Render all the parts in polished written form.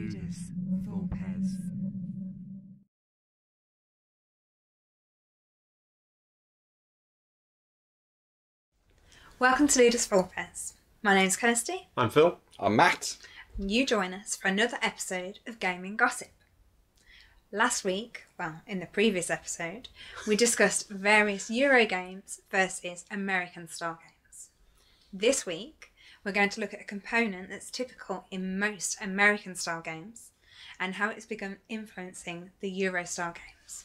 Ludus Vulpes. Welcome to Ludus Vulpes. My name's Kirsty. I'm Phil. I'm Matt. And you join us for another episode of Gaming Gossip. Last week, in the previous episode, we discussed various Euro games versus American style games. This week, we're going to look at a component that's typical in most American style games and how it's begun influencing the Euro style games.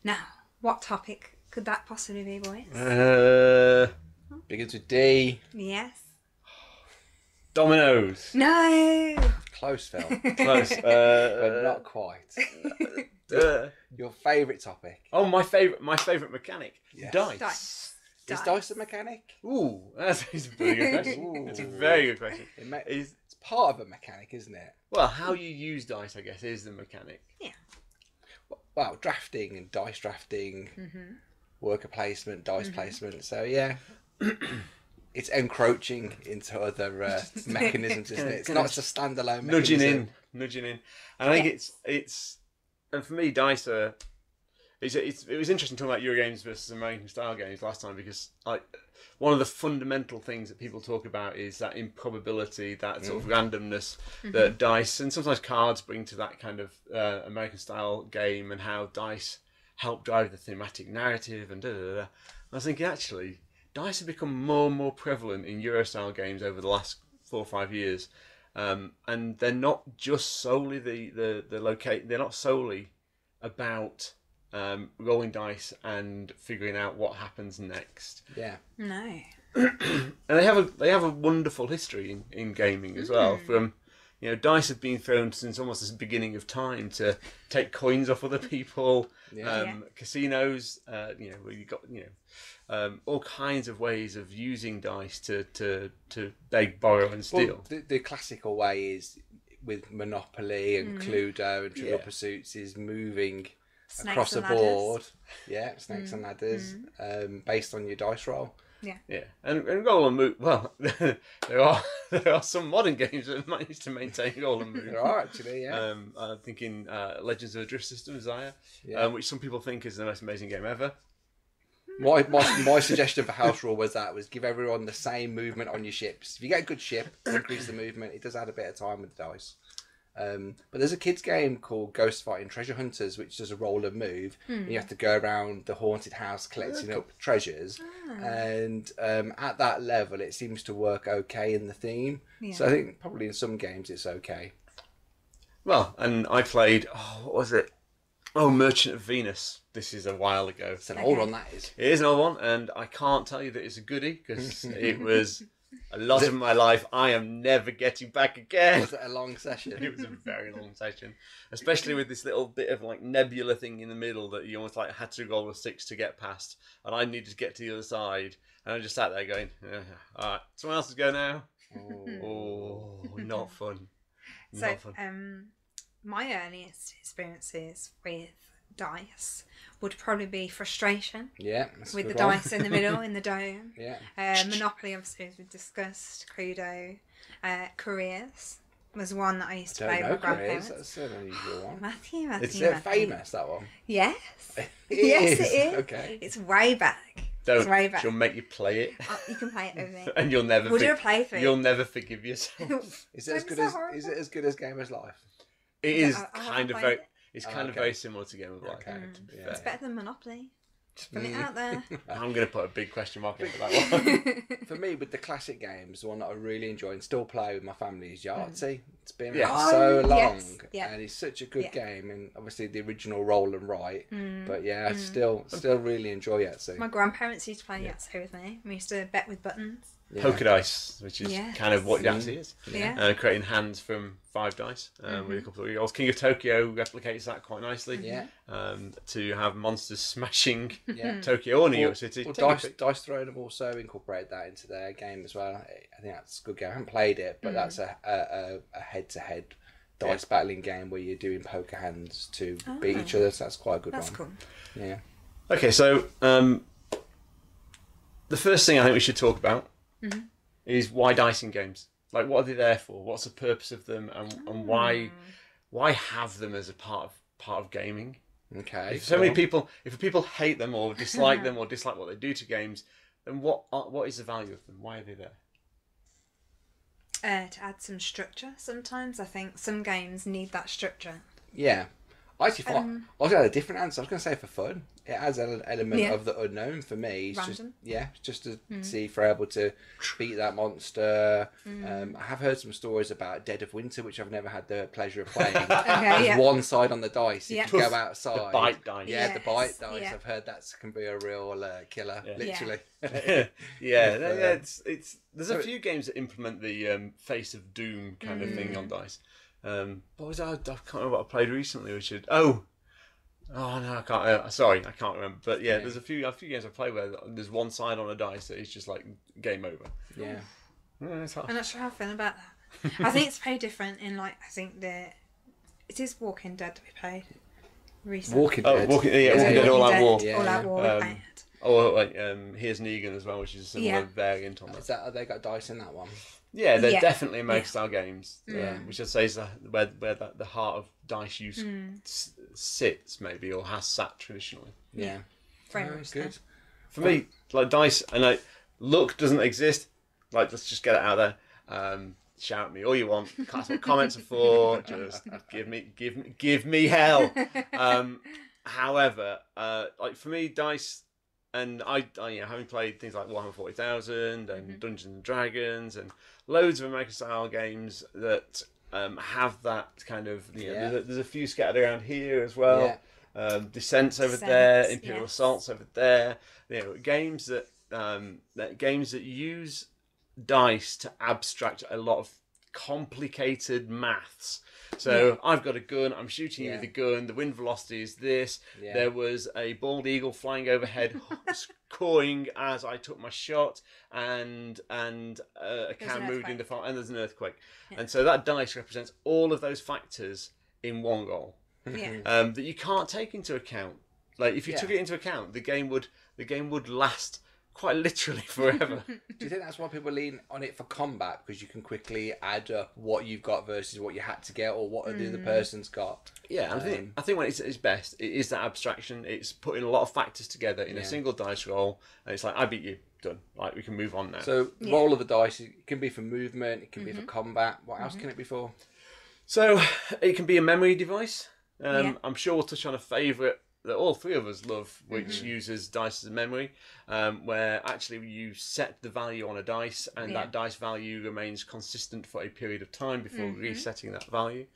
Now, what topic could that possibly be, boys? Begins with D. Yes. Dominoes. No! Close, Phil. Close. But not quite. Your favourite topic. Oh, my favourite mechanic. Yes. Dice. Is dice a mechanic? Ooh, that's a very good question. Ooh. It's a very good question. It's part of a mechanic, isn't it? Well, how you use dice, I guess, is the mechanic. Yeah. Well, drafting and dice drafting, worker placement, dice placement. So, yeah. It's encroaching into other mechanisms, isn't it? It's not just a standalone mechanism. Nudging in. And I think it's and for me, dice are. It was interesting talking about Euro games versus American style games last time because one of the fundamental things that people talk about is that improbability, that sort of randomness that dice and sometimes cards bring to that kind of American style game, and how dice help drive the thematic narrative and I was thinking actually dice have become more and more prevalent in Euro style games over the last 4 or 5 years, and they're not just solely they're not solely about rolling dice and figuring out what happens next. Yeah. No. And they have a wonderful history in gaming as well. From dice have been thrown since almost the beginning of time to take coins off other people. Casinos, where you got all kinds of ways of using dice to beg, borrow, and steal. Well, the classical way is with Monopoly and Cluedo and Trivial Pursuits is moving Snakes across the and ladders. board. Yeah, snakes and ladders, based on your dice roll. Yeah, and roll and move. Well, there are some modern games that manage to maintain roll and move. There are actually, yeah. I'm thinking Legends of the Drift System, Zaya, which some people think is the most amazing game ever. My suggestion for house rule was give everyone the same movement on your ships. If you get a good ship, increase the movement. It does add a bit of time with the dice. But there's a kids game called Ghost Fighting Treasure Hunters, which does a roll and move, and you have to go around the haunted house collecting up treasures. And at that level, it seems to work okay in the theme. Yeah. So I think probably in some games it's okay. Well, and I played. What was it? Oh, Merchant of Venus. This is a while ago. It's an old one, that is. It is an old one, and I can't tell you that it's a goodie because it was. A lot of my life, I am never getting back again. Was it a long session? It was a very long session, especially with this little bit of nebula thing in the middle that you almost had to roll a 6 to get past, and I needed to get to the other side, and I just sat there going, "All right, someone else is go now." Oh, not fun. Not fun. My earliest experiences with dice would probably be frustration. Yeah, with the dice in the middle in the dome. Yeah. Monopoly, obviously, as we discussed. Cluedo, Careers was one that I used to play with my grandparents. That's an unusual one. Matthew. Is it famous, that one? Yes. Yes, it is. Okay. It's way back. Don't. It's way back. She'll make you play it. You can play it with me. And you'll never. We'll do a playthrough. You'll never forgive yourself. Is it as good as Game of Life? It is kind of very. It. It's kind of very similar to Game of Life. Okay. It's better than Monopoly. Just put it out there. I'm going to put a big question mark over that one. For me, with the classic games, the one that I really enjoy and still play with my family is Yahtzee. It's been so long, and it's such a good game. And obviously the original Roll and Write, but I still really enjoy Yahtzee. My grandparents used to play Yahtzee with me. We used to bet with buttons. Poker dice, which is kind of what Yahtzee is. Creating hands from 5 dice with a couple of rules. King of Tokyo replicates that quite nicely. To have monsters smashing Tokyo or New York City. Well, Dice Throne have also incorporated that into their game as well. I think that's a good game. I haven't played it, but that's a head-to-head dice battling game where you're doing poker hands to beat each other. So that's quite a good one. That's cool. Yeah. Okay, so the first thing I think we should talk about is why dice in games. Like, what are they there for? What's the purpose of them, and why why have them as a part of gaming? Okay. If so many people, if people hate them or dislike them or dislike what they do to games, then what is the value of them? Why are they there? To add some structure. Sometimes I think some games need that structure. Yeah. I actually thought I was going to have a different answer. I was going to say for fun. It adds an element of the unknown for me. It's Random. just to see if we're able to beat that monster. I have heard some stories about Dead of Winter, which I've never had the pleasure of playing. There's one side on the dice. If you go outside. The bite dice. Yeah, the bite dice. Yeah. I've heard that can be a real killer, literally. It's there's a few games that implement the face of doom kind of thing on dice. What was I can't remember what I played recently. I can't. Sorry, I can't remember. But yeah, there's a few games I play where there's one side on a dice that is just like game over. Yeah. I'm not sure how I feel about that. I think it's very different in like it is Walking Dead that we played recently. Walking Dead. Walking Dead All Out War. All Out War. We played. Or like Here's Negan as well, which is a similar variant on that. Have they got dice in that one? Yeah, they're definitely American style games, which I'd say is where the heart of dice use sits, maybe, or has sat traditionally. Yeah, very much good. So. For me, like dice, and like luck doesn't exist. Like, let's just get it out there. Shout at me all you want. That's what comments are for. Just give me hell. However, like for me, dice. And I having played things like Warhammer 40,000 and Dungeons and Dragons and loads of American style games that have that kind of there's a few scattered around here as well. Descents over there, Imperial Assaults over there. Games that use dice to abstract a lot of complicated maths. So I've got a gun, I'm shooting you with a gun, the wind velocity is this, there was a bald eagle flying overhead cawing as I took my shot, and a can moved in the fire, and there's an earthquake. And so that dice represents all of those factors in one goal that you can't take into account. Like if you took it into account, the game would last quite literally forever. Do you think that's why people lean on it for combat? Because you can quickly add up what you've got versus what you had to get or what the other person's got. Yeah, I think when it's at its best, it is that abstraction. It's putting a lot of factors together in a single dice roll, and it's like, I beat you, done. Like, we can move on now. So the roll of the dice, it can be for movement, it can be for combat. What else can it be for? So it can be a memory device. I'm sure we'll touch on a favourite that all three of us love, which uses dice as a memory, where actually you set the value on a dice, and that dice value remains consistent for a period of time before resetting that value.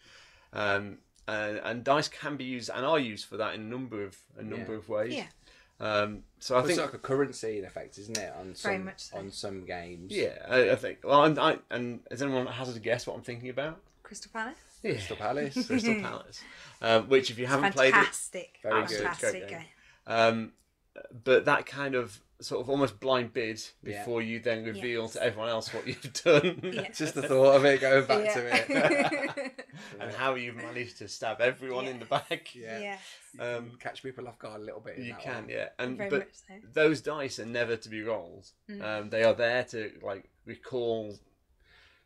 And dice can be used and are used for that in a number of ways. So I think it's like a currency in effect, isn't it? On some games. Yeah, I think. Well, and has anyone has a guess what I'm thinking about? Crystal Palace. Yeah. Crystal Palace. Crystal Palace. Which, if you haven't played it, very good, fantastic game. But that kind of sort of almost blind bid before you then reveal to everyone else what you've done. Just the thought of it going back to it. And how you've managed to stab everyone in the back. Catch people off guard a little bit. You can, but those dice are never to be rolled. They are there to like recall.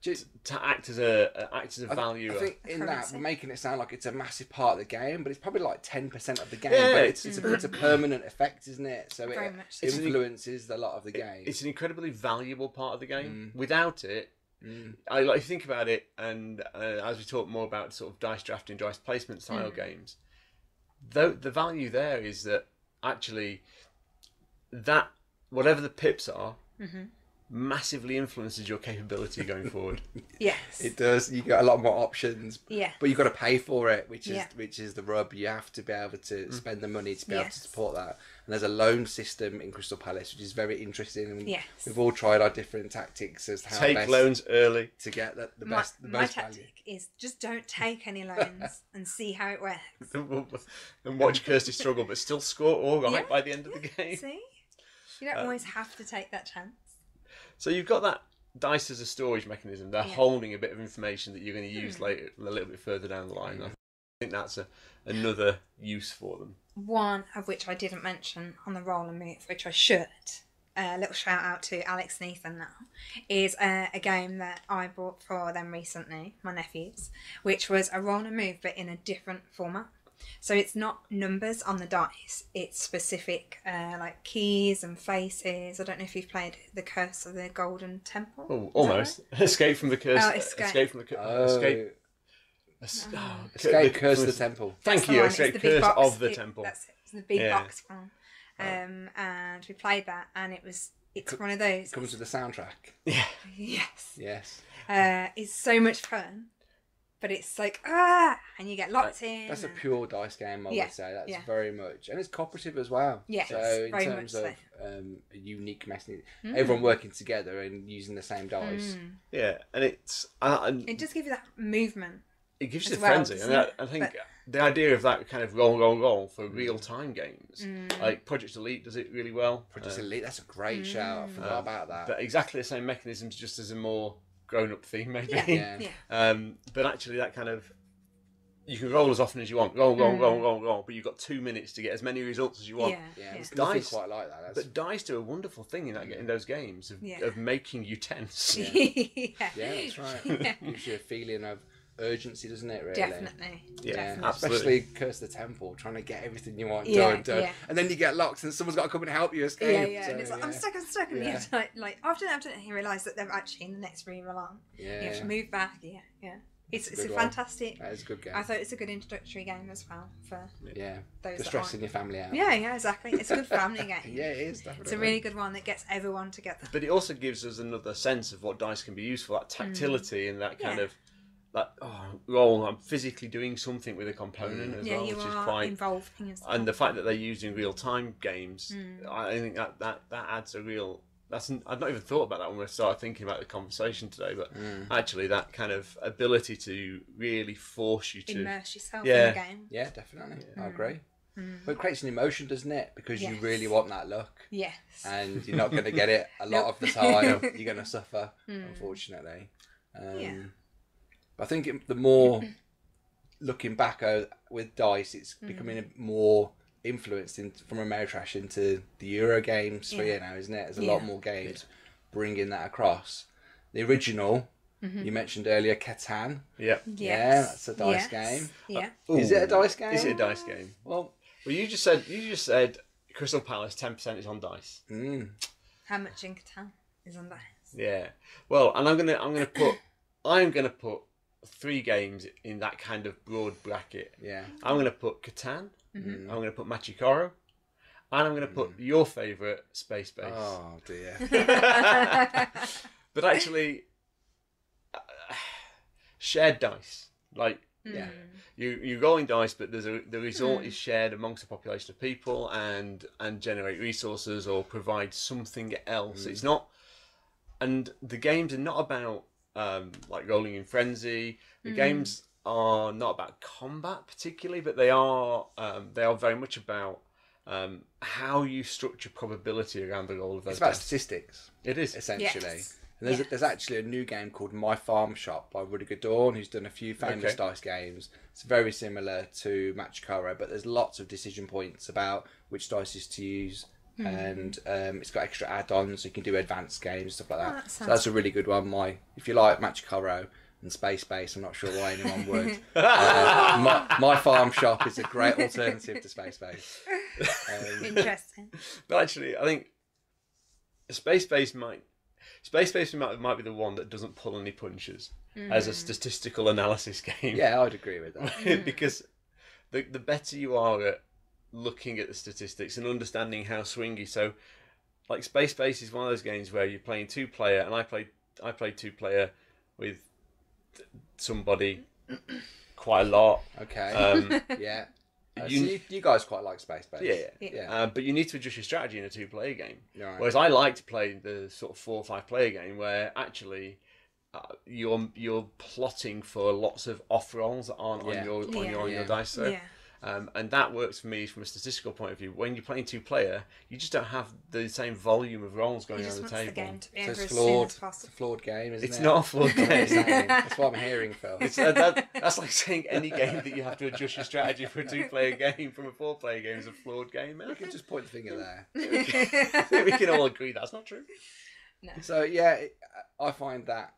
To act as a value. I think in that we're making it sound like it's a massive part of the game, but it's probably like 10% of the game. Yeah, but it's a permanent effect, isn't it? So it influences a lot of the game. It's an incredibly valuable part of the game. Without it, I like to think about it, and as we talk more about sort of dice drafting, dice placement style games, the value there is that actually that whatever the pips are. Massively influences your capability going forward. Yes, it does. You get a lot more options. Yeah, but you've got to pay for it, which is the rub. You have to be able to spend the money to be able to support that. And there's a loan system in Crystal Palace, which is very interesting. And we've all tried our different tactics as to how take loans early to get the most value. Tactic is just don't take any loans and see how it works. And watch Kirsty struggle, but still score all right by the end of the game. See, you don't always have to take that chance. So you've got that dice as a storage mechanism. They're holding a bit of information that you're going to use later, a little bit further down the line. I think that's another use for them. One of which I didn't mention on the roll and move, which I should, a little shout out to Alex and Ethan now, is a game that I bought for them recently, my nephews, which was a roll and move but in a different format. So it's not numbers on the dice, it's specific like keys and faces. I don't know if you've played The Curse of the Golden Temple. Oh, almost. Right? Escape from the Curse. Oh, Escape from the Curse. Escape Curse of the Temple. Thank you. Escape Curse of the Temple. That's it. It's the big box one. And we played that, and it's one of those. Comes with the soundtrack. Yeah. Yes. It's so much fun. But it's like, and you get locked in. That's a pure dice game, I would say. That's very much. And it's cooperative as well. Yes, so very in terms much of a unique message, everyone working together and using the same dice. Yeah, and it's... it does give you that movement. It gives you the frenzy. And I think the idea of that kind of roll for real-time games, like Project Elite does it really well. Project Elite, that's a great shout. I forgot about that. But exactly the same mechanisms, just as a more grown-up theme, maybe. Yeah. But actually, that kind of... You can roll as often as you want. Roll, but you've got 2 minutes to get as many results as you want. Dice quite like that. But dice do a wonderful thing in those games of making you tense. Yeah, that's right. Gives you a feeling of urgency, doesn't it, really? Definitely. Especially Curse the Temple, trying to get everything you want done. And then you get locked and someone's got to come and help you escape. So, and it's like, I'm stuck, and you have to, like after that, you realise that they're actually in the next room along. You have to move back. It's a fantastic... That is a good game. I thought it's a good introductory game as well for those for stressing your family out. Yeah, exactly. It's a good family game. It is, definitely. It's a really good one that gets everyone together. But it also gives us another sense of what dice can be used for, that tactility and that kind of... Like, I'm physically doing something with a component as well, which is quite involving yourself. And the fact that they're used in real-time games, I think that adds a real... I'd not even thought about that when we started thinking about the conversation today, but actually that kind of ability to really force you to... immerse yourself in the game. Yeah, definitely. I agree. But it creates an emotion, doesn't it? Because you really want that look. Yes. And you're not going to get it a lot of the time. You're going to suffer, unfortunately. I think the more looking back with dice, it's becoming more influenced from Ameritrash into the Euro game sphere now, isn't it? There's a lot more games bringing that across. The original, you mentioned earlier, Catan. Yeah. Yeah, that's a dice game. Yeah. Is it a dice game? Is it a dice game? Well, you just said Crystal Palace 10% is on dice. How much in Catan is on dice? Yeah. Well, and I'm gonna put 3 games in that kind of broad bracket. Yeah. I'm going to put Catan, I'm going to put Machikoro, and I'm going to put your favourite, Space Base. Oh, dear. But actually, shared dice. Like, you're rolling dice, but the result is shared amongst a population of people and generate resources or provide something else. It's not... And the games are not about... like Rolling in Frenzy. The games are not about combat particularly, but they are very much about how you structure probability around the roll of those. It's about dice. Statistics. It is, essentially. Yes. And there's actually a new game called My Farm Shop by Rudiger Dawn, who's done a few famous dice games. It's very similar to Machikoro, but there's lots of decision points about which dice to use. And it's got extra add-ons, so you can do advanced games, stuff like that. So that's a really good one. If you like Machikoro and Space Base, I'm not sure why anyone would. My Farm Shop is a great alternative to Space Base. Interesting. But actually, I think Space Base might be the one that doesn't pull any punches as a statistical analysis game. Yeah, I'd agree with that. Because the better you are at looking at the statistics and understanding how swingy. So, like Space Base is one of those games where you're playing 2-player, and I played 2-player with somebody quite a lot. Okay. Yeah. You guys quite like Space Base. Yeah. But you need to adjust your strategy in a 2-player game. Right. Whereas I like to play the sort of 4 or 5-player game where actually you're plotting for lots of off rolls that aren't on your dice. So, And that works for me from a statistical point of view. When you're playing 2-player, you just don't have the same volume of rolls going on the table. The game to be So over it's as soon flawed. as possible. It's a flawed game, isn't it? It's not a flawed game. That's what I'm hearing, Phil. That's like saying any game that you have to adjust your strategy for a 2-player game from a 4-player game is a flawed game. We can just point the finger there. We can all agree that's not true. No. So yeah, I find that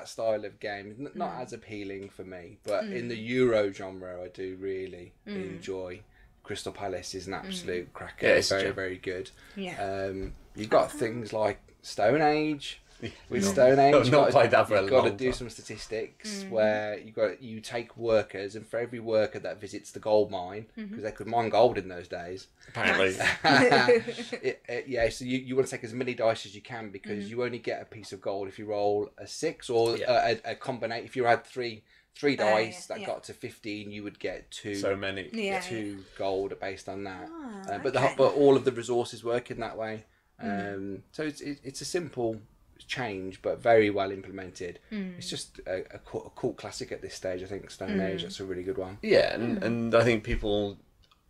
style of game not as appealing for me, but in the Euro genre, I do really enjoy. Crystal Palace is an absolute cracker. Yeah, It's very, true. very good. Yeah. You've got things like Stone Age. With No. Stone Age, I've not played that for a you've got to long do time. some statistics where you take workers, and for every worker that visits the gold mine, because they could mine gold in those days. Apparently. So you want to take as many dice as you can, because you only get a piece of gold if you roll a 6 or a combination. If you had three dice that got to 15, you would get So many. two gold based on that. But okay. but all of the resources work in that way. So it's a simple change, but very well implemented. It's just a cool classic at this stage. I think Stone Age, that's a really good one. Yeah, and I think people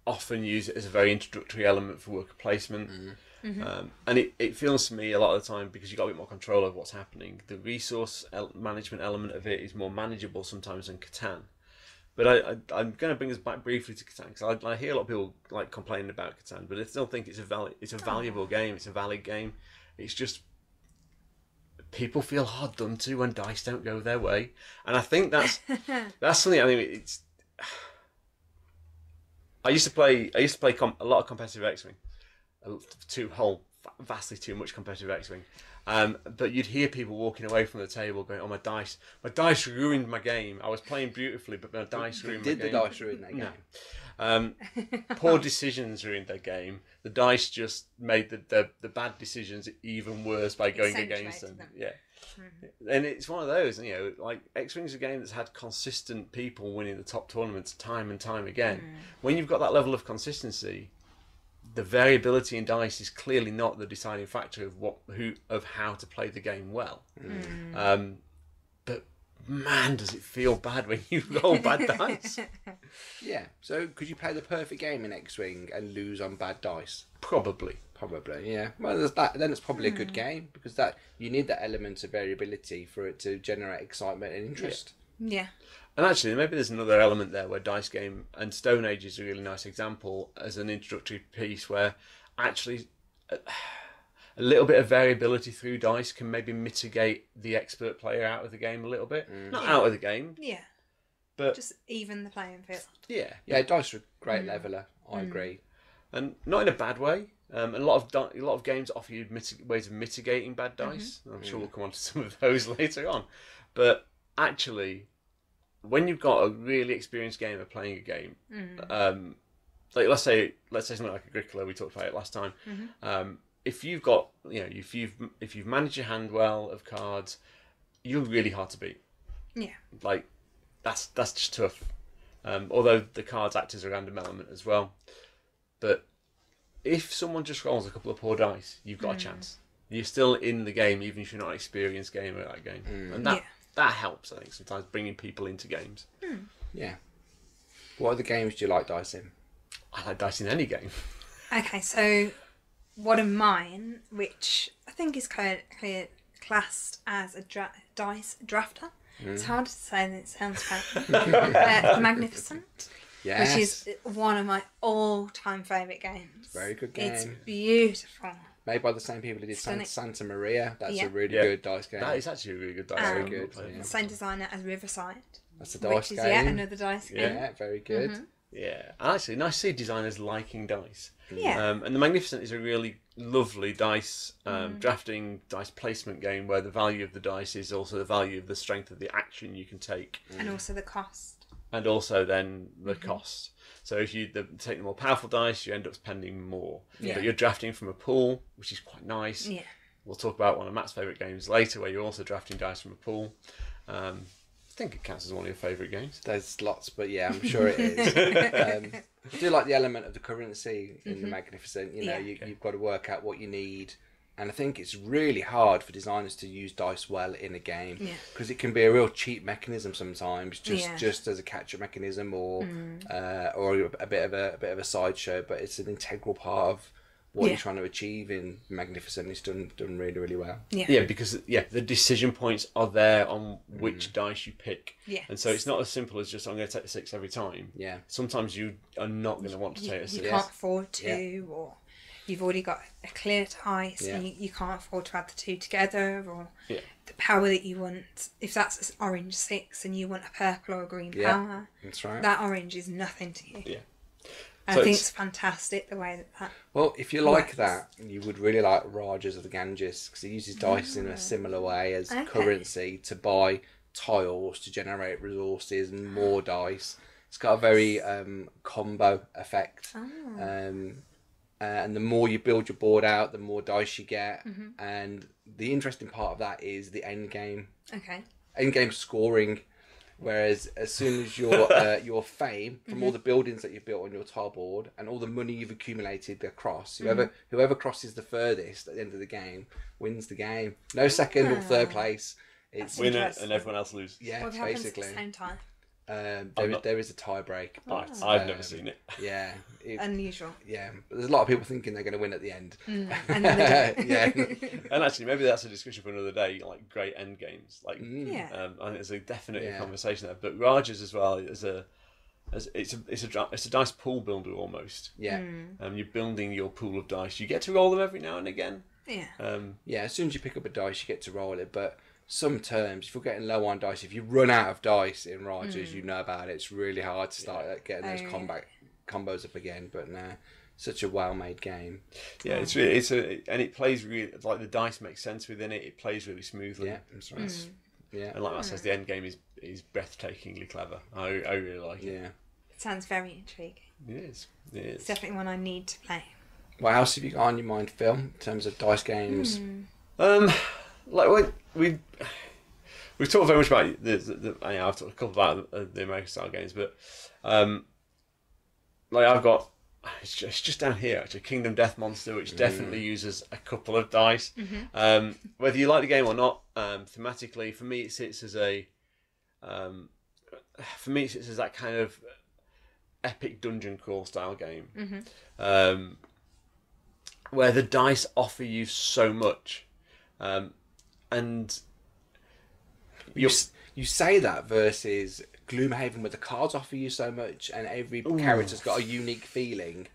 often use it as a very introductory element for worker placement. And it feels to me a lot of the time, because you've got a bit more control over what's happening, the resource management element of it is more manageable sometimes than Catan. But I'm going to bring us back briefly to Catan, because I hear a lot of people like complaining about Catan, but I still think it's a valuable game. It's a valid game. It's just people feel hard done to when dice don't go their way, and I think that's something. I mean, it's. I used to play a lot of competitive X-Wing, vastly too much competitive X-Wing. But you'd hear people walking away from the table going, "Oh, my dice ruined my game. I was playing beautifully, but my dice ruined my game." Did the dice ruin that game? No. Poor decisions ruined their game. The dice just made the bad decisions even worse by going against them. Yeah. And it's one of those, like X-Wing's a game that's had consistent people winning the top tournaments time and time again. When you've got that level of consistency, the variability in dice is clearly not the deciding factor of how to play the game well. But man, does it feel bad when you roll bad dice? Yeah. So could you play the perfect game in X-Wing and lose on bad dice? Probably. Yeah. Well, there's that. Then it's probably a good game, because that you need that element of variability for it to generate excitement and interest. Yeah. And actually, maybe there's another element there where Dice Game and Stone Age is a really nice example as an introductory piece where actually a little bit of variability through dice can maybe mitigate the expert player out of the game a little bit. Not out of the game. Yeah. But just even the playing field. Yeah, dice are a great leveler. I agree. And not in a bad way. A lot of games offer you ways of mitigating bad dice. I'm sure we'll come on to some of those later on. But actually, when you've got a really experienced gamer playing a game, like let's say something like Agricola, we talked about it last time. If you've got, if you've managed your hand well of cards, you're really hard to beat. Yeah. Like that's just tough. Although the cards act as a random element as well. But if someone just rolls a couple of poor dice, you've got a chance. You're still in the game, even if you're not an experienced gamer at that game. And that helps, I think, sometimes bringing people into games. Yeah. What other games do you like dice in? I like dice in any game. Okay, so one of mine, which I think is classed as a dice drafter. It's hard to say than it sounds fun. Magnificent. Yes. Which is one of my all-time favourite games. Very good game. It's beautiful. Made by the same people who did Santa Maria. That's a really Yeah. good dice game. That is actually a really good dice Very game. good, Yeah. Same designer as Riverside. That's a dice which is game. yet another dice game. Yeah, very good. Yeah, and actually, nice to see designers liking dice. Yeah. And the Magnificent is a really lovely dice drafting, dice placement game where the value of the dice is also the value of the strength of the action you can take. And also the cost. And also then the cost. So if you take the more powerful dice, you end up spending more. Yeah. But you're drafting from a pool, which is quite nice. Yeah. We'll talk about one of Matt's favourite games later, where you're also drafting dice from a pool. I think it counts as one of your favourite games. There's lots, but yeah, I'm sure it is. I do like the element of the currency in the Magnificent. You've got to work out what you need And I think it's really hard for designers to use dice well in a game because Yeah. it can be a real cheap mechanism sometimes, Yeah. just as a catch-up mechanism or a bit of a sideshow. But it's an integral part of what you're trying to achieve in Magnificent. It's done really, really well. Yeah, because the decision points are there on which dice you pick. Yes. And so it's not as simple as just I'm going to take the 6 every time. Yeah. Sometimes you are not going to want to take a 6. You can't afford to, or you've already got a clear dice and you can't afford to add the 2 together, or the power that you want. If that's an orange 6 and you want a purple or a green power, that's right. that orange is nothing to you. Yeah. And I think it's fantastic the way that Well, if you like that, you would really like Rajas of the Ganges, because he uses dice in a similar way as currency to buy tiles to generate resources and more dice. It's got a very combo effect. And the more you build your board out, the more dice you get. And the interesting part of that is the end game. Okay. End game scoring. Whereas as soon as your fame from all the buildings that you've built on your tile board and all the money you've accumulated across, whoever crosses the furthest at the end of the game wins the game. No second or third place. It's winner and everyone else loses. Yeah, What happens basically. at the same time? There is a tie break. I've never seen it. Yeah. Unusual. Yeah, but there's a lot of people thinking they're going to win at the end. And then they don't. Yeah. And actually, maybe that's a discussion for another day. Like great end games. Like, Yeah. I think there's a definite conversation there. But Rajas as well it's a dice pool builder almost. Yeah. You're building your pool of dice. You get to roll them every now and again. Yeah. Yeah. As soon as you pick up a dice, you get to roll it, but. Some terms, if you're getting low on dice, if you run out of dice in Rajas, you know about it. It's really hard to start getting those combos up again. But no, such a well-made game. Yeah, and it plays really like the dice make sense within it. It plays really smoothly. Yeah, that's right. Yeah, and like Matt says, the end game is breathtakingly clever. I really like it. Yeah, it sounds very intriguing. It is. It's definitely one I need to play. What else have you got on your mind, Phil, in terms of dice games? Like we've talked very much about I've talked a couple about the American style games, but like I've got it's just down here actually Kingdom Death Monster, which definitely uses a couple of dice. Whether you like the game or not, thematically for me it sits as that kind of epic dungeon crawl style game, where the dice offer you so much. And you say that versus Gloomhaven, where the cards offer you so much and every character's got a unique feeling.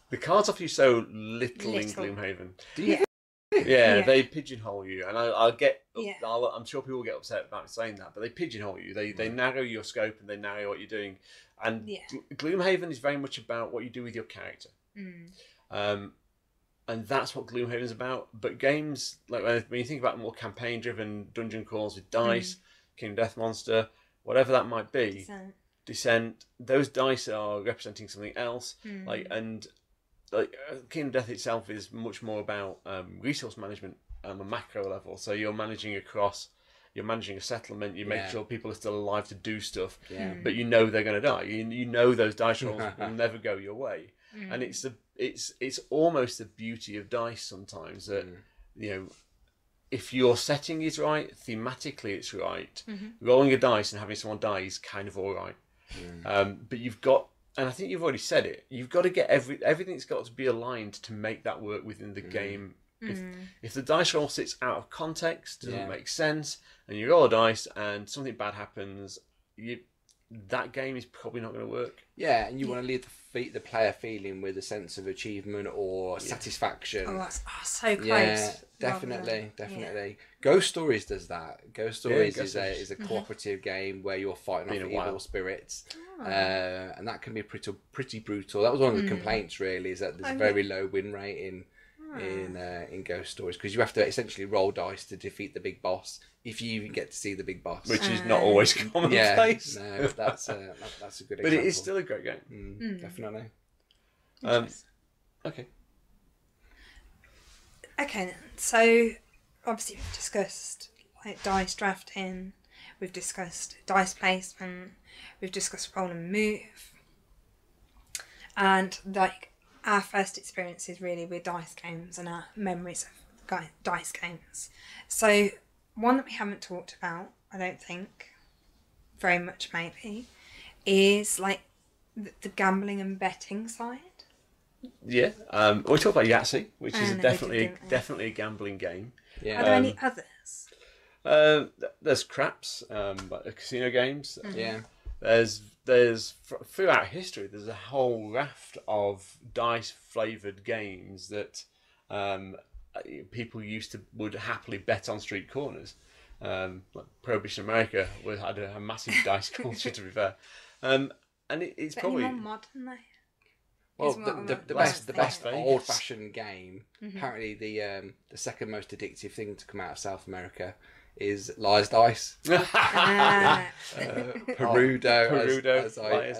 The cards offer you so little in Gloomhaven. Do you? Yeah, they pigeonhole you, and I'm sure people get upset about saying that, but they pigeonhole you. They narrow your scope and they narrow what you're doing. And Gloomhaven is very much about what you do with your character. And that's what Gloomhaven's about. But games, like when you think about more campaign-driven dungeon crawls with dice, Kingdom Death Monster, whatever that might be, Descent, those dice are representing something else. Kingdom Death itself is much more about resource management on a macro level. So you're managing a settlement, you make sure people are still alive to do stuff, but you know they're going to die. You know those dice rolls will never go your way. And it's almost the beauty of dice sometimes that if your setting is right, thematically it's right. Rolling a dice and having someone die is kind of all right. But you've got, and I think you've already said it, you've got to get everything's got to be aligned to make that work within the game. If the dice roll sits out of context, doesn't make sense, and you roll a dice and something bad happens, that game is probably not going to work. Yeah, and you want to leave the player feeling with a sense of achievement or satisfaction. Oh, that's so close. Yeah, definitely. Yeah. Ghost Stories does that. Ghost Stories is a cooperative game where you're fighting off evil spirits, and that can be pretty brutal. That was one of the complaints, really, is that there's a very low win rate in Ghost Stories, because you have to essentially roll dice to defeat the big boss, if you even get to see the big boss, which is not always commonplace. Yeah, no, that's a good example. But it is still a great game. Definitely. Okay. Then. So obviously we've discussed like dice drafting, we've discussed dice placement, we've discussed roll and move, and like our first experiences really with dice games and our memories of dice games. So one that we haven't talked about, I don't think, very much maybe, is like the gambling and betting side. Yeah. We talked about Yahtzee, which is no, we definitely a gambling game. Yeah. Are there any others? There's craps, like casino games. Yeah. There's throughout history, there's a whole raft of dice flavored games that people would happily bet on street corners. Like Prohibition America had a massive dice culture, to be fair. And it's probably any more modern though. Well, Is what the I'm best saying. old-fashioned game. Apparently, the second most addictive thing to come out of South America is Liar's Dice. Perudo, as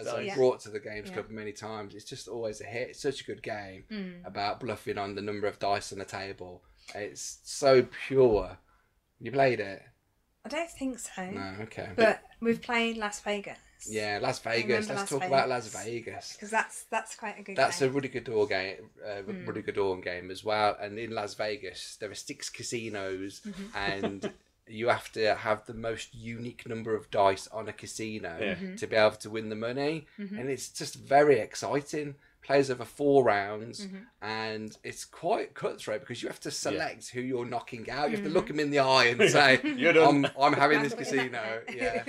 I brought to the Games Club many times. It's just always a hit. It's such a good game about bluffing on the number of dice on the table. It's so pure. You played it? I don't think so. No, okay. But we've played Las Vegas. Yeah, Las Vegas. Let's talk about Las Vegas. Because that's quite a good That's game. a really good door game, really good door game as well. And in Las Vegas, there are 6 casinos, and you have to have the most unique number of dice on a casino to be able to win the money. And it's just very exciting. Plays over 4 rounds, and it's quite cutthroat because you have to select who you're knocking out. You have to look them in the eye and say, I'm having this casino. Yeah.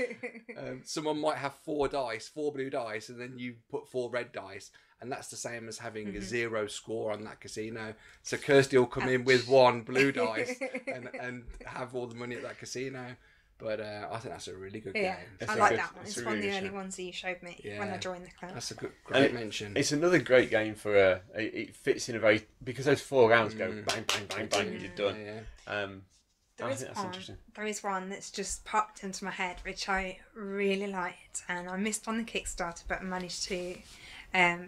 Someone might have 4 blue dice, and then you put 4 red dice, and that's the same as having a 0 score on that casino. So Kirsty will come in with 1 blue dice and have all the money at that casino. But I think that's a really good game. I like that one. It's one of the early ones that you showed me when I joined the club. That's a great mention. It's another great game for it fits in a very, because those 4 rounds go bang, bang, bang, bang, and you're done. I think that's interesting. There is one that's just popped into my head, which I really liked, and I missed on the Kickstarter, but I managed to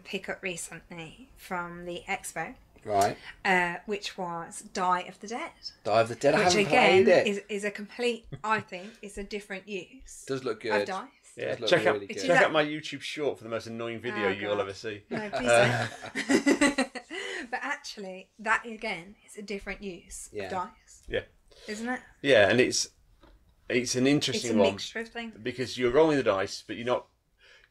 pick up recently from the Expo. Right. Which was Die of the Dead. Die of the Dead. I which haven't again played it. is a complete. I think it's a different use. Does look good. Of dice. Yeah, Does look check really good. out my YouTube short for the most annoying video you'll ever see. No, please don't. But actually, that again is a different use of dice. Yeah. Isn't it? Yeah, and it's an interesting one. It's a mixture of things. Because you're rolling the dice, but you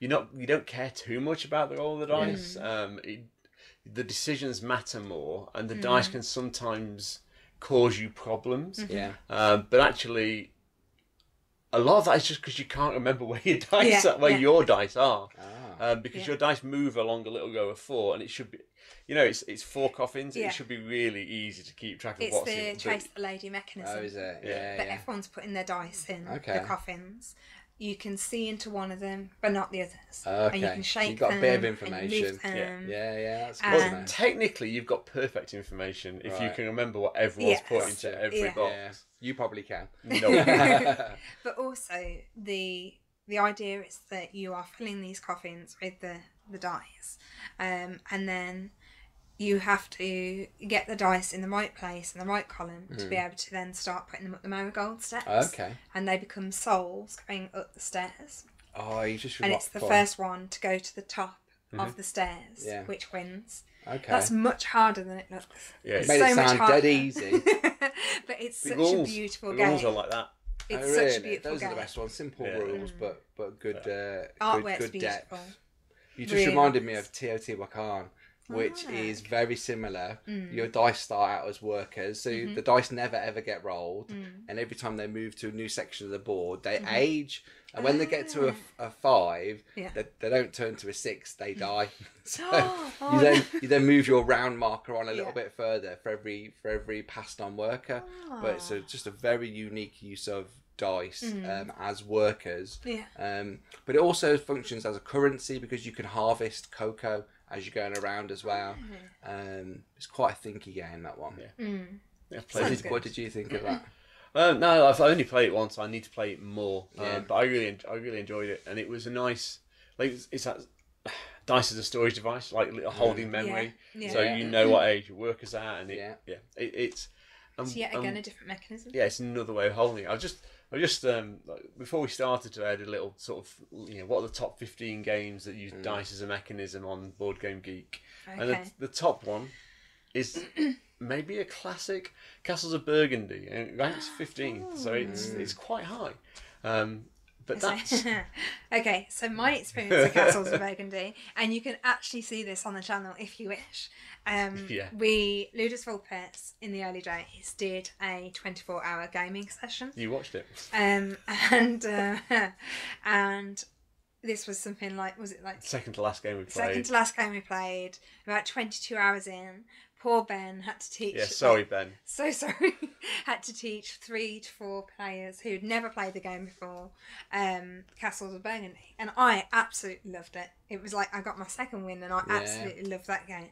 don't care too much about the roll of the dice. The decisions matter more, and the dice can sometimes cause you problems. Yeah. But actually, a lot of that is just because you can't remember where your dice your dice are. Because your dice move along a little row of 4, and it should be, it's 4 coffins. It should be really easy to keep track of what's in. It's the Chase the Lady mechanism. Oh, is it? Yeah. But everyone's putting their dice in the coffins. You can see into one of them, but not the others. Okay. And you can shake You've got them a bit of and information. move them. Yeah, that's And- good. Well, technically, you've got perfect information if you can remember what everyone's put into every box. Yeah. You probably can. No. But also, the idea is that you are filling these coffins with the dice. And then you have to get the dice in the right place, in the right column, to be able to then start putting them up the marigold steps. Okay. And they become souls going up the stairs. Oh, you just And it's the first one to go to the top of the stairs, which wins. Okay. That's much harder than it looks. Yeah, You made it sound dead easy. But it's The such rules, a beautiful the game. rules are like that. It's Oh, such really? a beautiful Those game. are the best ones. Simple rules, but good, Artwork's good beautiful. depth. You just Really reminded me nice. of Teotihuacan, which Ah. is very similar. Your dice start out as workers, so the dice never ever get rolled, and every time they move to a new section of the board, they age. And when they get to a 5, they don't turn to a 6; they die. So you then move your round marker on a little bit further for every passed on worker. But it's just a very unique use of dice as workers. But it also functions as a currency because you can harvest cocoa as you're going around as well. It's quite a thinky game, that one. What did you think of that? No, I've only played it once. I need to play it more. But I really enjoyed it, and it was a nice, it's that dice as a storage device, like a holding memory, so you know what age your worker's at, and it's. It's yet again a different mechanism. Yeah, it's another way of holding it. I just before we started today, I did a little sort of what are the top 15 games that use dice as a mechanism on Board Game Geek, and the top one is maybe a classic. Castles of Burgundy, and it ranks 15th, so it's quite high. But that's okay. So my experience of Castles of Burgundy, and you can actually see this on the channel if you wish. We Ludus Vulpes in the early days did a 24-hour gaming session. You watched it, and this was something like, was it like second to last game we played? Second to last game we played. About 22 hours in. Poor Ben had to teach. Yeah, sorry, Ben. So sorry. Had to teach 3 to 4 players who'd never played the game before, Castles of Burgundy, and I absolutely loved it. It was like I got my second win, and I absolutely loved that game.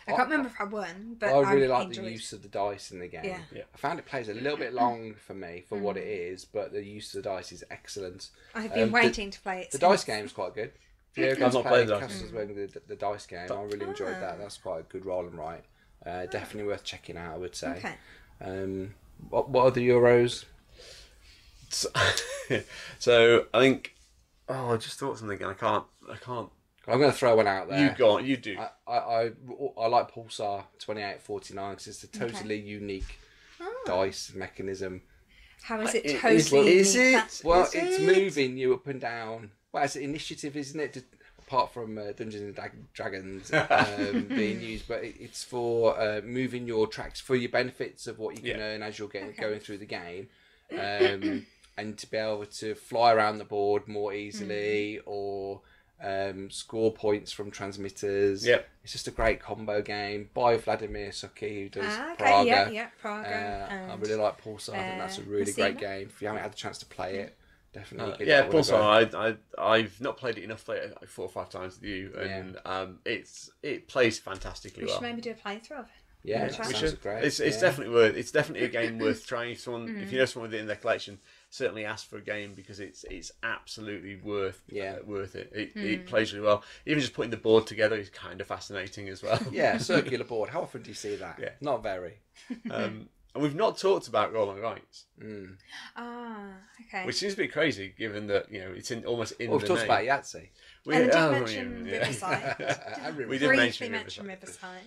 I can't remember if I won, but I really like enjoyed the use of the dice in the game. Yeah. I found it plays a little bit long for me for what it is, but the use of the dice is excellent. I've been waiting to play it. The dice game is quite good. I've not played the dice game. I really enjoyed that. That's quite a good roll and write. Definitely worth checking out, I would say. Okay. What are the Euros? So I think. Oh, I just thought something. I can't. I'm going to throw one out there. You do. I like Pulsar 2849 because it's a totally unique dice mechanism. How is it totally Is it? Well, it's moving you up and down. Well, it's an initiative, isn't it? Apart from Dungeons and Dragons being used, but it's for moving your tracks for your benefits of what you can earn as you're going through the game, and to be able to fly around the board more easily or score points from transmitters. Yep. It's just a great combo game by Vladimir Suki, who does Praga. Praga. Praga. I really like Pulsar. I think that's a really great game. If you haven't had the chance to play it, definitely give that one a go. I've not played it enough. Played it like 4 or 5 times with you, and it plays fantastically well. We should maybe do a playthrough of it. Yeah, that sounds great. It's definitely a game worth trying. If you know someone with it in their collection, certainly ask for a game because it's absolutely worth it. It plays really well. Even just putting the board together is kind of fascinating as well. Yeah, circular board. How often do you see that? Yeah. Not very. And we've not talked about roll and rights. Okay. Which seems a bit crazy, given that it's almost in the We've talked name. about Yahtzee. And did mention Riverside. We did briefly mention Riverside,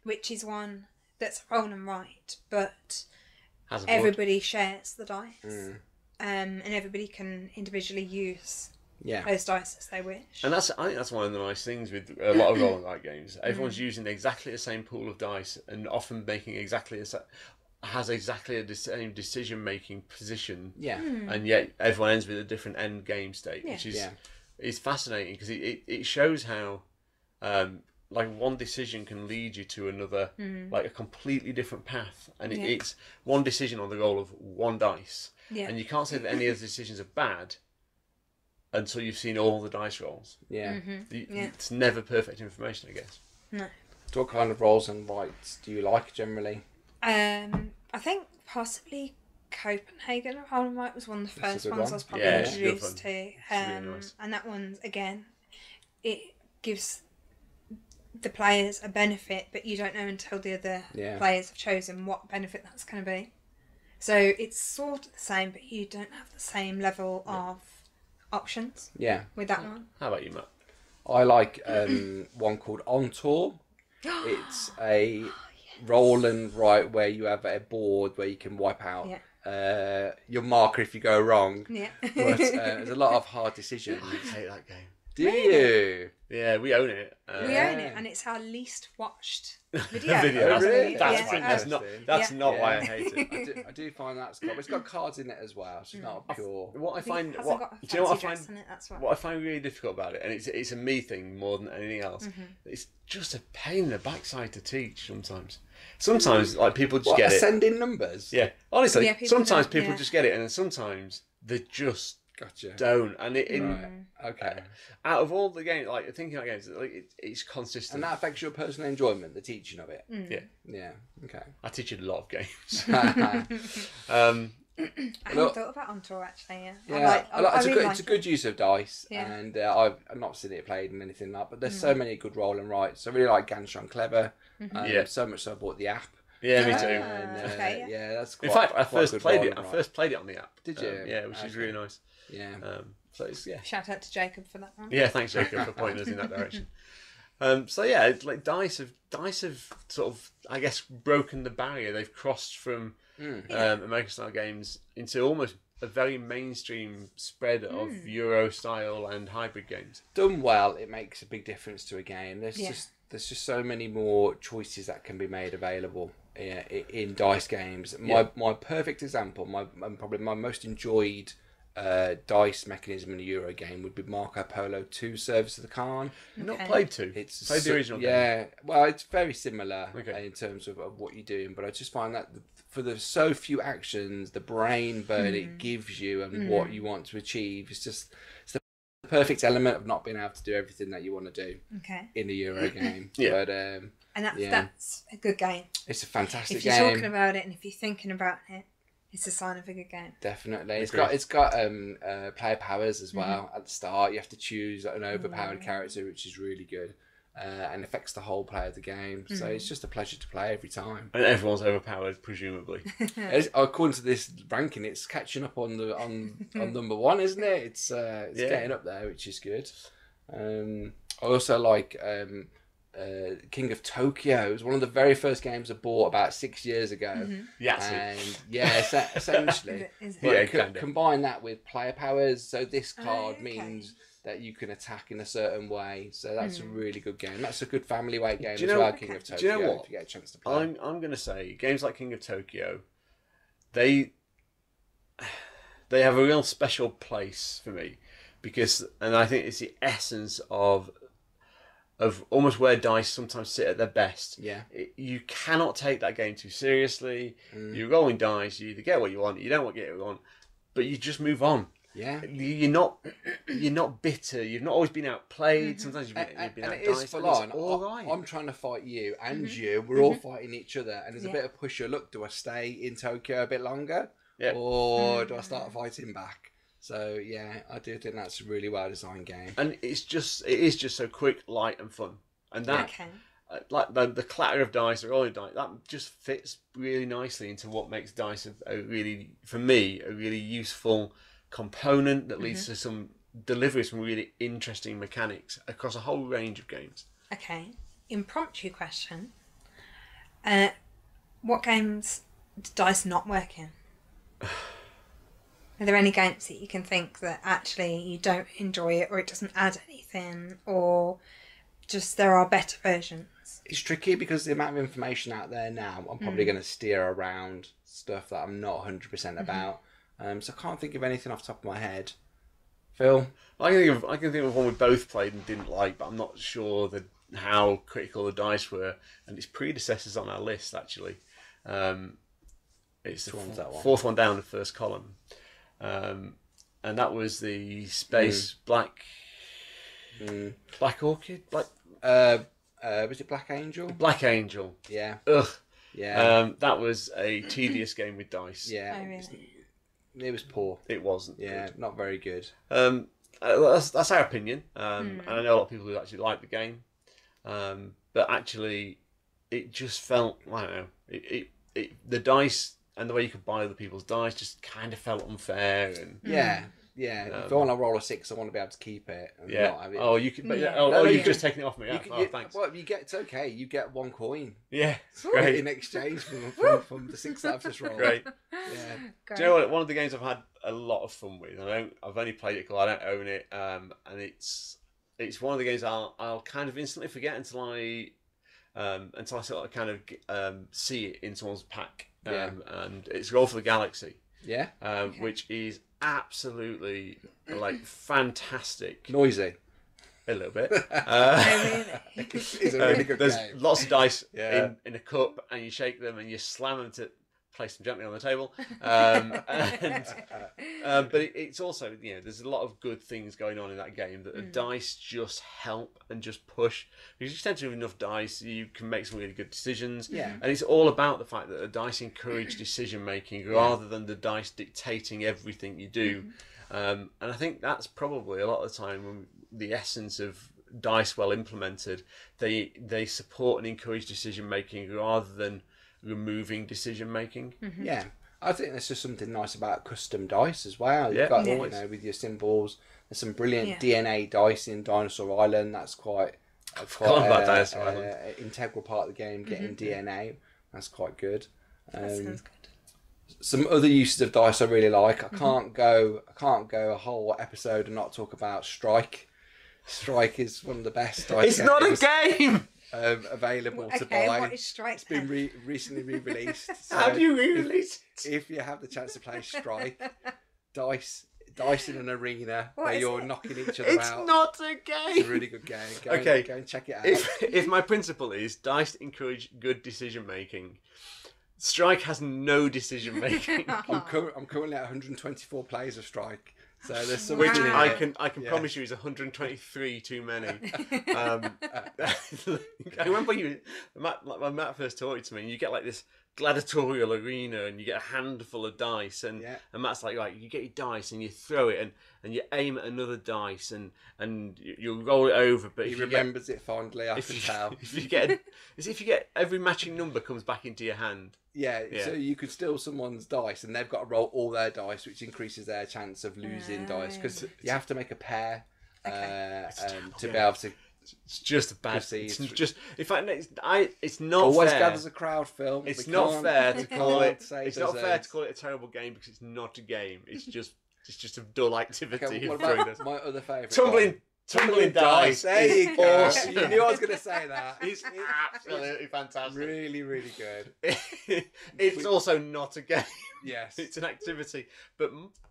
which is one that's roll and write, but Has a board. everybody shares the dice, and everybody can individually use those dice as they wish. And I think that's one of the nice things with a lot of roll and write games. Everyone's using exactly the same pool of dice, and often making exactly the same decision-making position. Yeah. And yet everyone ends with a different end game state, which is fascinating because it shows how like one decision can lead you to another, like a completely different path, and it's one decision on the roll of one dice, and you can't say that any of the decisions are bad until you've seen all the dice rolls. It's never perfect information, I guess. No. So what kind of rolls and rights do you like generally? I think possibly Copenhagen roll and write was one of the first ones I was probably Yeah, it's a good introduced to. It's really nice. And that one, again, it gives the players a benefit, but you don't know until the other players have chosen what benefit that's going to be. So it's sort of the same, but you don't have the same level of options with that one. How about you, Matt? I like one called On Tour. It's a roll and write where you have a board where you can wipe out your marker if you go wrong. But there's a lot of hard decisions. I hate that game. Do you? Yeah, we own it. We own it, and it's our least watched video. Oh, really? That's fine. That's not why I hate it. I do find that's cool. But it's got cards in it as well. It's not a pure. What I find, It hasn't got a do you know what I fancy dress find? in it, that's why. What I find really difficult about it, and it's a me thing more than anything else. It's just a pain in the backside to teach sometimes. Sometimes, like people just get it. Ascending numbers. Yeah, honestly, Yeah, people sometimes don't, people just get it, and then sometimes they just Gotcha. don't. And Right. Okay. out of all the games, like thinking about games, like it's consistent. And that affects your personal enjoyment, the teaching of it. Yeah, Yeah. Okay. I teach a lot of games. I hadn't thought about On Tour actually. Yeah, I really it's a good use of dice, Yeah. and I've not seen it played in anything like that. But there's so many good roll and writes. I really like Ganshon Clever. So much so I bought the app. Yeah, me too. And, that's quite. In fact, I quite first good played roll it. and I write. first played it on the app. Did you? Yeah, which is really nice. Yeah. So it's Shout out to Jacob for that one. Yeah, thanks Jacob for pointing us in that direction. So yeah, it's like dice have sort of, I guess, broken the barrier. They've crossed from American style games into almost a very mainstream spread of Euro style and hybrid games. Done well, it makes a big difference to a game. There's just so many more choices that can be made available in dice games. My perfect example, probably my most enjoyed dice mechanism in a Euro game would be Marco Polo 2 Service of the Khan. Not played 2. It's played the original game. Yeah, well, it's very similar in terms of what you're doing, but I just find that for the so few actions, the brain burn it gives you and what you want to achieve, it's the perfect element of not being able to do everything that you want to do in a Euro game. But and that's a good game. It's a fantastic game. If game. you're talking about it and if you're thinking about it, it's a sign of a good game. Definitely. It's got player powers as well at the start. You have to choose an overpowered character, which is really good. And affects the whole play of the game. So it's just a pleasure to play every time. And everyone's overpowered, presumably. According to this ranking, it's catching up on number 1, isn't it? It's getting up there, which is good. I also like King of Tokyo. It was one of the very first games I bought about 6 years ago. And essentially. Combine that with player powers. So this card means that you can attack in a certain way. So that's a really good game. That's a good family weight game as well, King of Tokyo. Do you know what? If you get a chance to play. I'm going to say games like King of Tokyo, they have a real special place for me and I think it's the essence of almost where dice sometimes sit at their best. You cannot take that game too seriously. You're rolling dice. You either get what you want, you don't get what you want, but you just move on. You're not bitter. You've not always been outplayed. Sometimes you've been outdiced. It is full on. All right. I'm trying to fight you and you. We're all fighting each other, and there's a bit of push. Look, do I stay in Tokyo a bit longer, or do I start fighting back? So yeah, I do think that's a really well designed game. And it is just so quick, light, and fun. And that like the clatter of dice or rolling dice, that just fits really nicely into what makes dice a really useful component that leads to some really interesting mechanics across a whole range of games. Okay, impromptu question. What games do dice not work in? Are there any games that you can think that actually you don't enjoy it, or it doesn't add anything, or just there are better versions? It's tricky because the amount of information out there now, I'm probably going to steer around stuff that I'm not 100% about. So I can't think of anything off the top of my head. Phil? I can think of one we both played and didn't like, but I'm not sure how critical the dice were, and its predecessors on our list actually. It's the fourth one down the first column. And that was the Space Black Orchid? Was it Black Angel? Black Angel. Yeah. Ugh. Yeah. That was a tedious game with dice. Yeah. Oh, really? It was poor. It wasn't. Yeah, good. Not very good. That's our opinion. And I know a lot of people who actually like the game. But actually, it just felt, I don't know, the dice and the way you could buy other people's dice just kind of felt unfair. And yeah. If I want to roll a 6, I want to be able to keep it. And not have it. You can. You've just taken it off me. Thanks. Well, it's okay. You get 1 coin. Yeah, great. In exchange from the 6 that I've just rolled. Great. Yeah. Great. Do you know what? One of the games I've had a lot of fun with. I've only played it because I don't own it. And it's one of the games I'll kind of instantly forget until I sort of kind of see it in someone's pack. And it's Roll for the Galaxy. Yeah. Which is absolutely like fantastic. Noisy. A little bit. It's a really good There's game. lots of dice in a cup, and you shake them and you slam them to place them gently on the table. But it's also, there's a lot of good things going on in that game that the dice just help and just push. Because you tend to have enough dice, you can make some really good decisions. Yeah. And it's all about the fact that the dice encourage decision making rather than the dice dictating everything you do. And I think that's probably a lot of the time when the essence of dice well implemented, they support and encourage decision making rather than removing decision making. Yeah, I think there's just something nice about custom dice as well. You've got with your symbols. There's some brilliant DNA dice in Dinosaur Island. That's quite forgot about Dice Island. An integral part of the game, getting DNA. That's quite good. That sounds good. Some other uses of dice I really like. I can't go a whole episode and not talk about Strike. Strike is one of the best dice It's not a game! Available to Okay, buy. what is Strike? It's been recently re-released. So Have you re-released it? if you have the chance to play Strike, dice in an arena What where is you're it? knocking each other It's out. not a It's game! a really good game. Go and check it out. If my principle is dice encourage good decision making, Strike has no decision making. I'm currently at 124 plays of Strike, so there's some Which winning in I it. can promise you is 123 too many. I remember when Matt first taught it to me, and you get like this gladiatorial arena and you get a handful of dice and Matt's like, right, you get your dice and you throw it and you aim at another dice and you roll it over, but He if you remembers it fondly, I can tell. if you get every matching number comes back into your hand. Yeah, so you could steal someone's dice and they've got to roll all their dice, which increases their chance of losing dice, because you have to make a pair to be able to. It's just a bad. Proceed. It's just. In fact, it's not Always fair. gathers a crowd, Phil. It's We not can't- fair we to call can't it. say It's not fair to deserves. call it a terrible game because it's not a game. It's just a dull activity. Okay, what of throwing about this. my other favourite? Tumbling dice. There you go. Awesome. You knew I was going to say that. It's absolutely fantastic. Really, really good. It's also not a game. Yes. It's an activity, but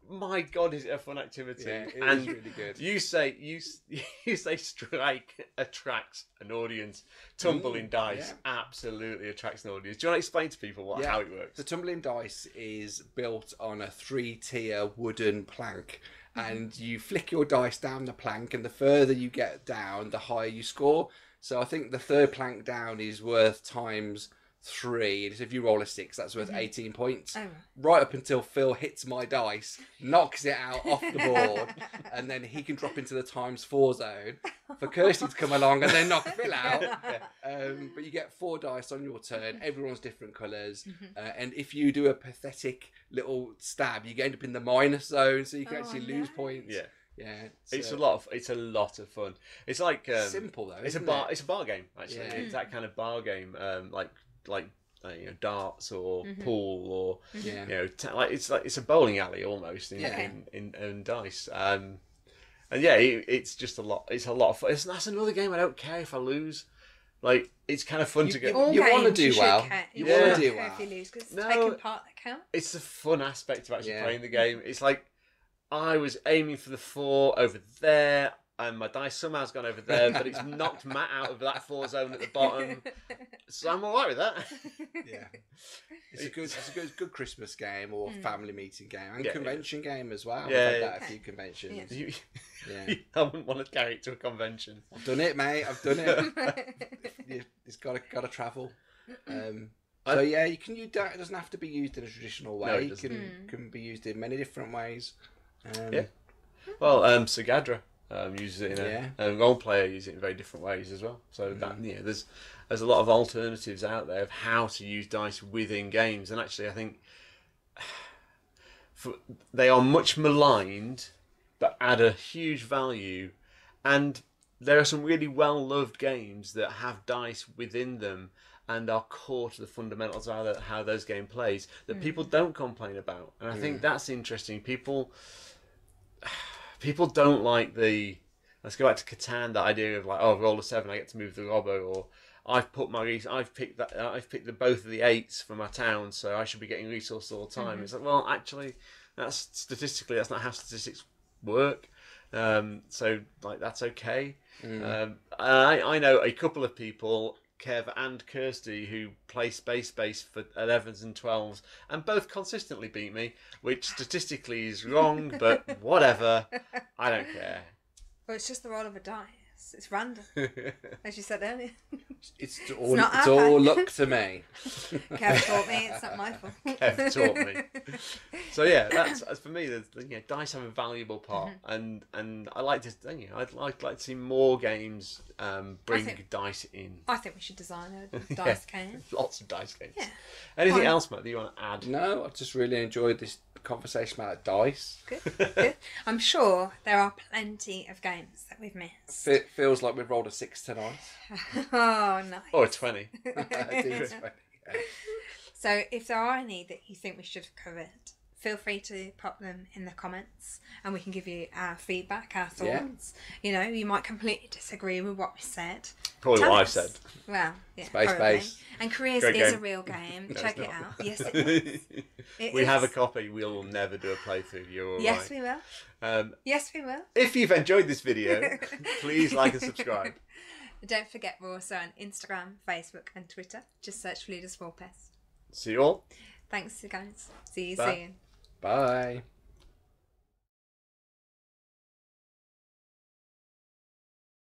my God, is it a fun activity? Yeah, it and is really good. You say Strike attracts an audience. Tumbling dice absolutely attracts an audience. Do you want to explain to people how it works? The tumbling dice is built on a 3-tier wooden plank, and you flick your dice down the plank, and the further you get down, the higher you score. So I think the third plank down is worth times 3. And if you roll a 6, that's worth 18 points. Oh. Right up until Phil hits my dice, knocks it out off the board, and then he can drop into the times 4 zone for Kirsty to come along and then knock Phil out. But you get 4 dice on your turn. Everyone's different colours. And if you do a pathetic little stab, you end up in the minus zone, so you can actually lose points. Yeah, it's a lot of fun. It's like simple though. It's a bar game actually. Yeah. It's that kind of bar game, like darts or pool or it's a bowling alley almost in dice. And it's just a lot. It's a lot of fun. That's another game I don't care if I lose. Like, it's kind of fun to get. You want to do well. You want want to to do well if you lose, because it's taking part that counts. It's the fun aspect of actually playing the game. It's like I was aiming for the 4 over there, and my dice somehow has gone over there, but it's knocked Matt out of that 4 zone at the bottom. So I'm all right with that. Yeah, it's a good Christmas game or family meeting game and convention game as well. Yeah, We've had that at a few conventions. I wouldn't want to carry it to a convention. I've done it, mate. I've done it. It's got to travel. So you can use that. It doesn't have to be used in a traditional way. No, it It can be used in many different ways. Well, Sagadra uses it in a role player uses it in very different ways as well. So that there's a lot of alternatives out there of how to use dice within games, and actually I think they are much maligned, but add a huge value. And there are some really well loved games that have dice within them and are core to the fundamentals of how those game plays that people don't complain about, and I think that's interesting. People don't like let's go back to Catan, that idea of like, roll a 7, I get to move the robber, or I've picked both of the 8s for my town, so I should be getting resources all the time. It's like, well, actually, that's not how statistics work. So like that's okay. I know a couple of people, Kev and Kirsty, who play Space Base for 11s and 12s, and both consistently beat me, which statistically is wrong, but whatever. I don't care. Well, it's just the roll of a dice. It's random, as you said earlier. It's not all luck to me. Kev taught me. It's not my fault. Kev taught me. So that's for me. Dice have a valuable part, and I like to. I'd like to see more games bring dice in. I think we should design a dice game. Lots of dice games. Yeah. Anything else, Matt, that you want to add? No, I just really enjoyed this conversation about dice. Good. I'm sure there are plenty of games that we've missed. It feels like we've rolled a 6 tonight. Oh, nice. Or a 20. So if there are any that you think we should have covered, feel free to pop them in the comments and we can give you our feedback, our thoughts. You know, you might completely disagree with what we said. Probably Tell what I've us. said. Well, yeah, Space probably. Base. And Careers Great is game. a real game. No, Check it's it not. out. Yes, it is. We have a copy. We'll never do a playthrough. You're all Yes, right. we will. Yes, we will. If you've enjoyed this video, please like and subscribe. Don't forget, we're also on Instagram, Facebook and Twitter. Just search for Ludus Vulpes. See you all. Thanks, guys. See you Bye. soon. Bye.